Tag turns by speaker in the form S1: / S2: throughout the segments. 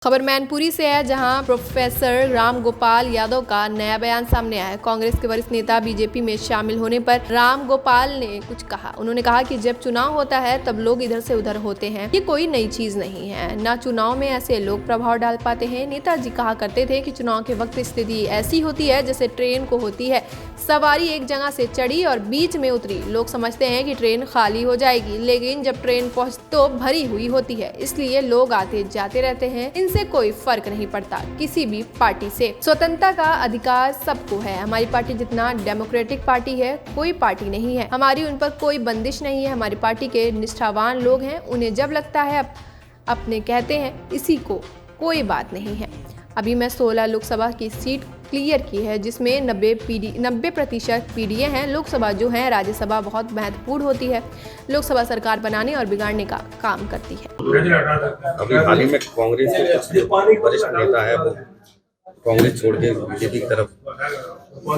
S1: खबर मैनपुरी से है, जहां प्रोफेसर राम गोपाल यादव का नया बयान सामने आया है। कांग्रेस के वरिष्ठ नेता बीजेपी में शामिल होने पर राम गोपाल ने कुछ कहा। उन्होंने कहा कि जब चुनाव होता है तब लोग इधर से उधर होते हैं, ये कोई नई चीज नहीं है। न चुनाव में ऐसे लोग प्रभाव डाल पाते हैं। नेताजी कहा करते थे कि चुनाव के वक्त स्थिति ऐसी होती है जैसे ट्रेन को होती है, सवारी एक जगह से चढ़ी और बीच में उतरी। लोग समझते हैं कि ट्रेन खाली हो जाएगी, लेकिन जब ट्रेन पहुंचती तो भरी हुई होती है। इसलिए लोग आते जाते रहते हैं, इनसे कोई फर्क नहीं पड़ता किसी भी पार्टी से। स्वतंत्रता का अधिकार सबको है। हमारी पार्टी जितना डेमोक्रेटिक पार्टी है कोई पार्टी नहीं है। हमारी उन पर कोई बंदिश नहीं है। हमारी पार्टी के निष्ठावान लोग हैं, उन्हें जब लगता है अपने कहते हैं, इसी को कोई बात नहीं है। अभी मैं 16 लोकसभा की सीट क्लियर की है, जिसमें 90% पीडीए हैं। लोकसभा जो है राज्यसभा बहुत महत्वपूर्ण होती है। लोकसभा सरकार बनाने और बिगाड़ने का काम करती है।
S2: अभी हाल ही में कांग्रेस के कुछ वरिष्ठ नेता है वो कांग्रेस छोड़ के बीजेपी की तरफ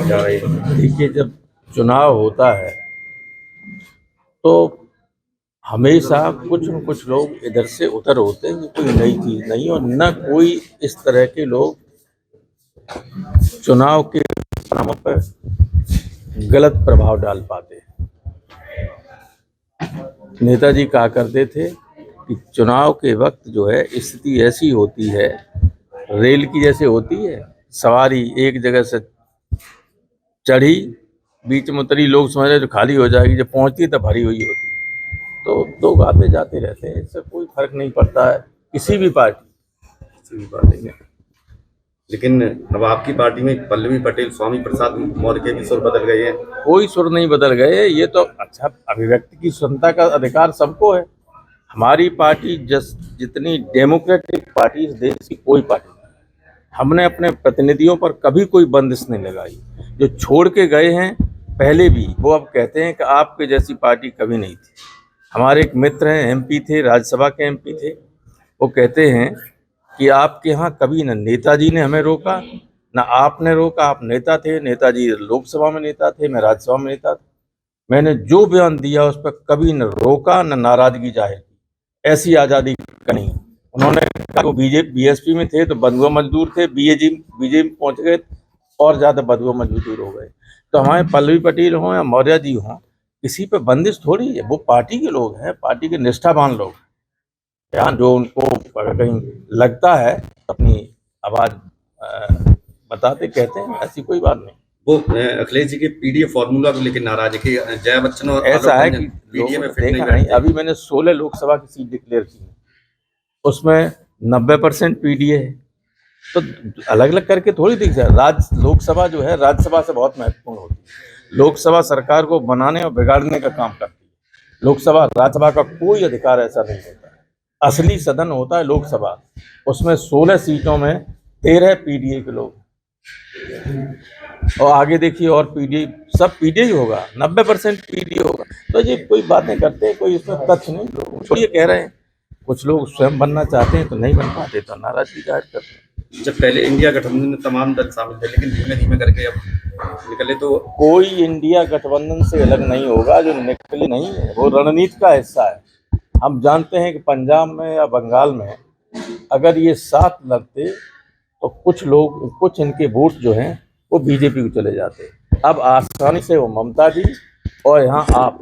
S2: जा रहे हैं।
S3: देखिए, जब चुनाव होता है तो हमेशा कुछ न कुछ लोग इधर से उधर होते हैं। कोई नई चीज़ नहीं, और न कोई इस तरह के लोग चुनाव के परिणामों पर गलत प्रभाव डाल पाते हैं। नेताजी कहा करते थे कि चुनाव के वक्त जो है स्थिति ऐसी होती है, रेल की जैसे होती है, सवारी एक जगह से चढ़ी, बीच में उतरी, लोग समझ रहे जो खाली हो जाएगी, जब पहुंचती है तब भरी हुई होती है। तो लोग आते जाते रहते हैं, इससे कोई फर्क नहीं पड़ता है किसी भी पार्टी में।
S2: लेकिन अब आपकी पार्टी में पल्लवी पटेल, स्वामी प्रसाद मौर्य के भी सुर बदल गए हैं।
S3: कोई सुर नहीं बदल गए। ये तो अच्छा, अभिव्यक्ति की स्वतंत्रता का अधिकार सबको है। हमारी पार्टी जितनी डेमोक्रेटिक पार्टी इस देश की कोई पार्टी नहीं। हमने अपने प्रतिनिधियों पर कभी कोई बंदिश नहीं लगाई। जो छोड़ के गए हैं पहले भी, वो अब कहते हैं कि आपके जैसी पार्टी कभी नहीं थी। हमारे एक मित्र हैं, एमपी थे, राज्यसभा के एमपी थे, वो कहते हैं कि आपके यहाँ कभी न नेताजी ने हमें रोका, न आपने रोका। आप नेता थे, नेताजी लोकसभा में नेता थे, मैं राज्यसभा में नेता था। मैंने जो बयान दिया उस पर कभी न रोका न नाराजगी जाहिर की। ऐसी आज़ादी नहीं। उन्होंने कहा वो बीएसपी में थे तो बंधुआ मजदूर थे, बीजेपी पहुंच गए और ज़्यादा बंधुआ मजदूर हो गए। तो हमारे पल्लवी पटेल हों या मौर्य जी हों, किसी पे बंदिश थोड़ी है। वो पार्टी के लोग हैं, पार्टी के निष्ठावान लोग। यहाँ जो उनको कहीं लगता है अपनी आवाज बताते कहते हैं, ऐसी कोई बात नहीं।
S2: वो अखिलेश जी के पीडीए फॉर्मूला को लेकर नाराज है कि जया बच्चन और
S3: ऐसा है कि
S2: पीडीए में फिट
S3: देखा नहीं। अभी मैंने 16 लोकसभा की सीट डिक्लेयर की है, उसमें 90% पीडीए है। तो अलग अलग करके थोड़ी दिख जाए। लोकसभा जो है राज्यसभा से बहुत महत्वपूर्ण होती है। लोकसभा सरकार को बनाने और बिगाड़ने का काम करती है। लोकसभा राज्यसभा का कोई अधिकार ऐसा नहीं होता है। असली सदन होता है लोकसभा, उसमें 16 सीटों में 13 पीडीए के लोग, और आगे देखिए और पीडीए, सब पीडीए ही होगा, 90% पीडीए होगा। तो ये कोई बातें करते हैं, कोई इसमें तथ्य नहीं। लोग छोड़िए, कह रहे हैं कुछ लोग स्वयं बनना चाहते हैं तो नहीं बन पाते, तो नाराजगी जाहिर करते हैं।
S2: जब पहले इंडिया गठबंधन में तमाम दल शामिल थे, लेकिन धीमे धीमे करके अब निकले तो
S3: कोई इंडिया गठबंधन से अलग नहीं होगा। जो निकले नहीं है वो रणनीति का हिस्सा है। हम जानते हैं कि पंजाब में या बंगाल में अगर ये साथ लड़ते तो कुछ इनके वोट जो हैं वो बीजेपी को चले जाते। अब आसानी से वो ममता जी और यहाँ आप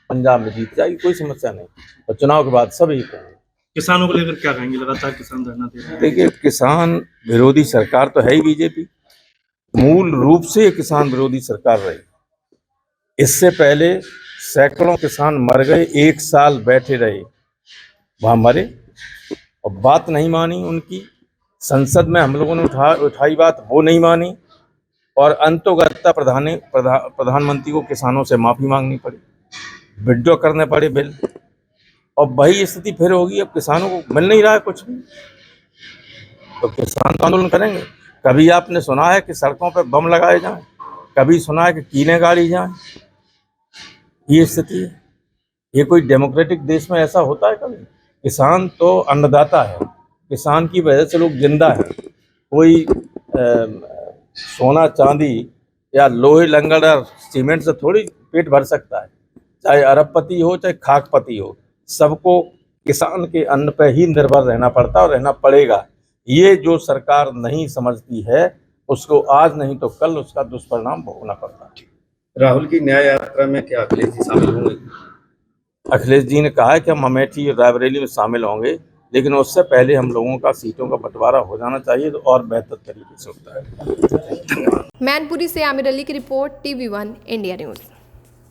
S3: पंजाब में जीत जाएगी, कोई समस्या नहीं। और चुनाव के बाद सभी कहेंगे।
S4: किसानों को लेकर क्या कहेंगे? लगातार किसान धरना दे रहे हैं।
S3: देखिए, किसान विरोधी सरकार तो है ही बीजेपी, मूल रूप से किसान विरोधी सरकार रही। इससे पहले सैकड़ों किसान मर गए, 1 साल बैठे रहे, वहां मरे और बात नहीं मानी उनकी। संसद में हम लोगों ने उठाई बात, वो नहीं मानी, और अंतोगत्ता प्रधानमंत्री को किसानों से माफी मांगनी पड़ी, विड्रॉ करने पड़े बिल। और वही स्थिति फिर होगी। अब किसानों को मिल नहीं रहा है कुछ भी, तो किसान तो आंदोलन करेंगे। कभी आपने सुना है कि सड़कों पर बम लगाए जाएं? कभी सुना है कि कीलें गाड़ी जाएं? ये स्थिति है। ये कोई डेमोक्रेटिक देश में ऐसा होता है कभी? किसान तो अन्नदाता है, किसान की वजह से लोग जिंदा है। कोई सोना चांदी या लोहे लंगड़ और सीमेंट से थोड़ी पेट भर सकता है। चाहे अरबपति हो चाहे खाकपति हो, सबको किसान के अन्न पर ही निर्भर रहना पड़ता और रहना पड़ेगा। ये जो सरकार नहीं समझती है उसको आज नहीं तो कल उसका दुष्परिणाम भोगना पड़ता है।
S2: राहुल की न्याय यात्रा में क्या अखिलेश जी शामिल होंगे?
S3: अखिलेश जी ने कहा है कि हम अमेठी रायबरेली में शामिल होंगे, लेकिन उससे पहले हम लोगों का सीटों का बंटवारा हो जाना चाहिए तो और बेहतर तरीके से होता है।
S1: मैनपुरी से आमिर अली की रिपोर्ट, TV1 इंडिया न्यूज़।